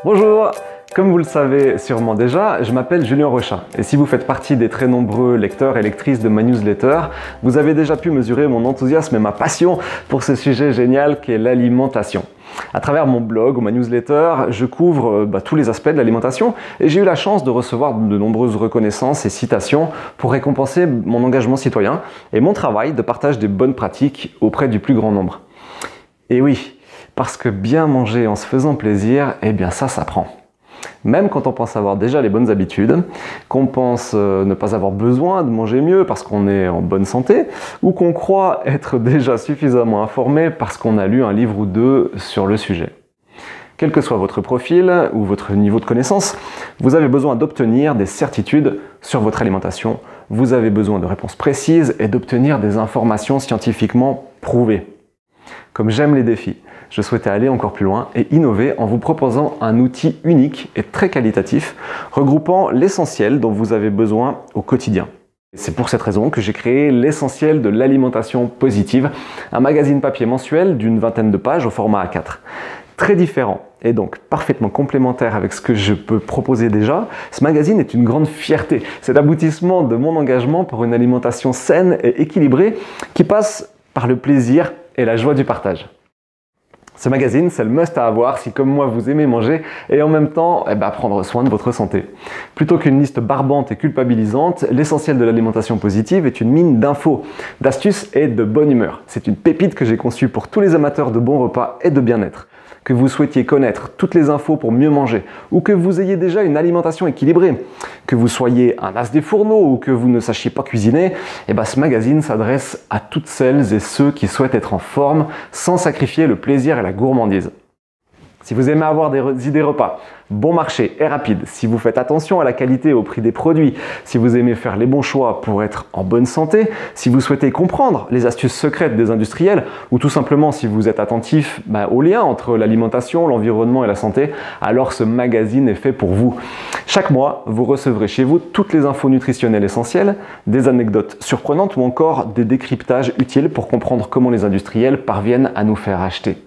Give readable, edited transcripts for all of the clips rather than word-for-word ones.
Bonjour! Comme vous le savez sûrement déjà, je m'appelle Julien Rochat et si vous faites partie des très nombreux lecteurs et lectrices de ma newsletter, vous avez déjà pu mesurer mon enthousiasme et ma passion pour ce sujet génial qu'est l'alimentation. À travers mon blog ou ma newsletter, je couvre tous les aspects de l'alimentation et j'ai eu la chance de recevoir de nombreuses reconnaissances et citations pour récompenser mon engagement citoyen et mon travail de partage des bonnes pratiques auprès du plus grand nombre. Et oui, parce que bien manger en se faisant plaisir, eh bien ça s'apprend. Même quand on pense avoir déjà les bonnes habitudes, qu'on pense ne pas avoir besoin de manger mieux parce qu'on est en bonne santé, ou qu'on croit être déjà suffisamment informé parce qu'on a lu un livre ou deux sur le sujet. Quel que soit votre profil ou votre niveau de connaissance, vous avez besoin d'obtenir des certitudes sur votre alimentation, vous avez besoin de réponses précises et d'obtenir des informations scientifiquement prouvées. Comme j'aime les défis, je souhaitais aller encore plus loin et innover en vous proposant un outil unique et très qualitatif, regroupant l'essentiel dont vous avez besoin au quotidien. C'est pour cette raison que j'ai créé l'essentiel de l'alimentation positive, un magazine papier mensuel d'une vingtaine de pages au format A4. Très différent et donc parfaitement complémentaire avec ce que je peux proposer déjà, ce magazine est une grande fierté. C'est l'aboutissement de mon engagement pour une alimentation saine et équilibrée qui passe par le plaisir et la joie du partage. Ce magazine, c'est le must à avoir si comme moi vous aimez manger et en même temps prendre soin de votre santé. Plutôt qu'une liste barbante et culpabilisante, l'essentiel de l'alimentation positive est une mine d'infos, d'astuces et de bonne humeur. C'est une pépite que j'ai conçue pour tous les amateurs de bons repas et de bien-être. Que vous souhaitiez connaître toutes les infos pour mieux manger, ou que vous ayez déjà une alimentation équilibrée, que vous soyez un as des fourneaux ou que vous ne sachiez pas cuisiner, ce magazine s'adresse à toutes celles et ceux qui souhaitent être en forme sans sacrifier le plaisir et la gourmandise. Si vous aimez avoir des idées repas, bon marché et rapide, si vous faites attention à la qualité et au prix des produits, si vous aimez faire les bons choix pour être en bonne santé, si vous souhaitez comprendre les astuces secrètes des industriels ou tout simplement si vous êtes attentif au lien entre l'alimentation, l'environnement et la santé, alors ce magazine est fait pour vous. Chaque mois, vous recevrez chez vous toutes les infos nutritionnelles essentielles, des anecdotes surprenantes ou encore des décryptages utiles pour comprendre comment les industriels parviennent à nous faire acheter.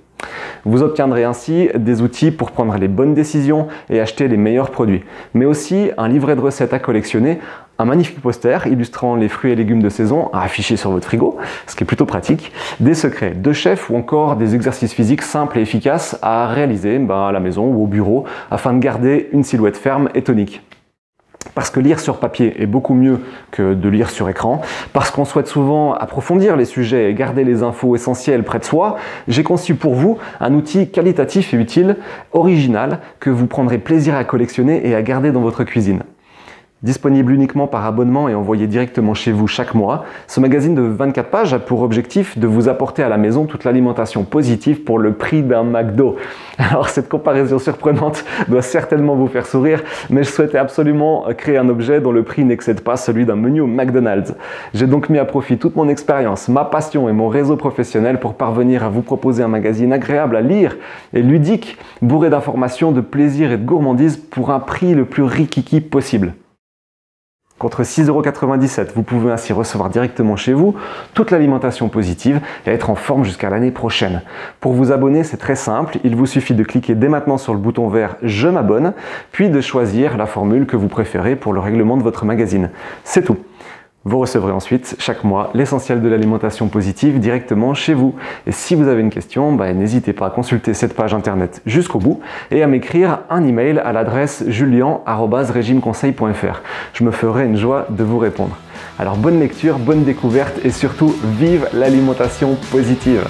Vous obtiendrez ainsi des outils pour prendre les bonnes décisions et acheter les meilleurs produits, mais aussi un livret de recettes à collectionner, un magnifique poster illustrant les fruits et légumes de saison à afficher sur votre frigo, ce qui est plutôt pratique, des secrets de chef ou encore des exercices physiques simples et efficaces à réaliser à la maison ou au bureau afin de garder une silhouette ferme et tonique. Parce que lire sur papier est beaucoup mieux que de lire sur écran, parce qu'on souhaite souvent approfondir les sujets et garder les infos essentielles près de soi, j'ai conçu pour vous un outil qualitatif et utile, original, que vous prendrez plaisir à collectionner et à garder dans votre cuisine. Disponible uniquement par abonnement et envoyé directement chez vous chaque mois, ce magazine de 24 pages a pour objectif de vous apporter à la maison toute l'alimentation positive pour le prix d'un McDo. Alors cette comparaison surprenante doit certainement vous faire sourire, mais je souhaitais absolument créer un objet dont le prix n'excède pas celui d'un menu au McDonald's. J'ai donc mis à profit toute mon expérience, ma passion et mon réseau professionnel pour parvenir à vous proposer un magazine agréable à lire et ludique, bourré d'informations, de plaisir et de gourmandise pour un prix le plus rikiki possible. Contre 6,97 €, vous pouvez ainsi recevoir directement chez vous toute l'alimentation positive et être en forme jusqu'à l'année prochaine. Pour vous abonner, c'est très simple, il vous suffit de cliquer dès maintenant sur le bouton vert « Je m'abonne », puis de choisir la formule que vous préférez pour le règlement de votre magazine. C'est tout. Vous recevrez ensuite, chaque mois, l'essentiel de l'alimentation positive directement chez vous. Et si vous avez une question, n'hésitez pas à consulter cette page internet jusqu'au bout et à m'écrire un email à l'adresse julian@regimeconseil.fr. Je me ferai une joie de vous répondre. Alors bonne lecture, bonne découverte et surtout, vive l'alimentation positive!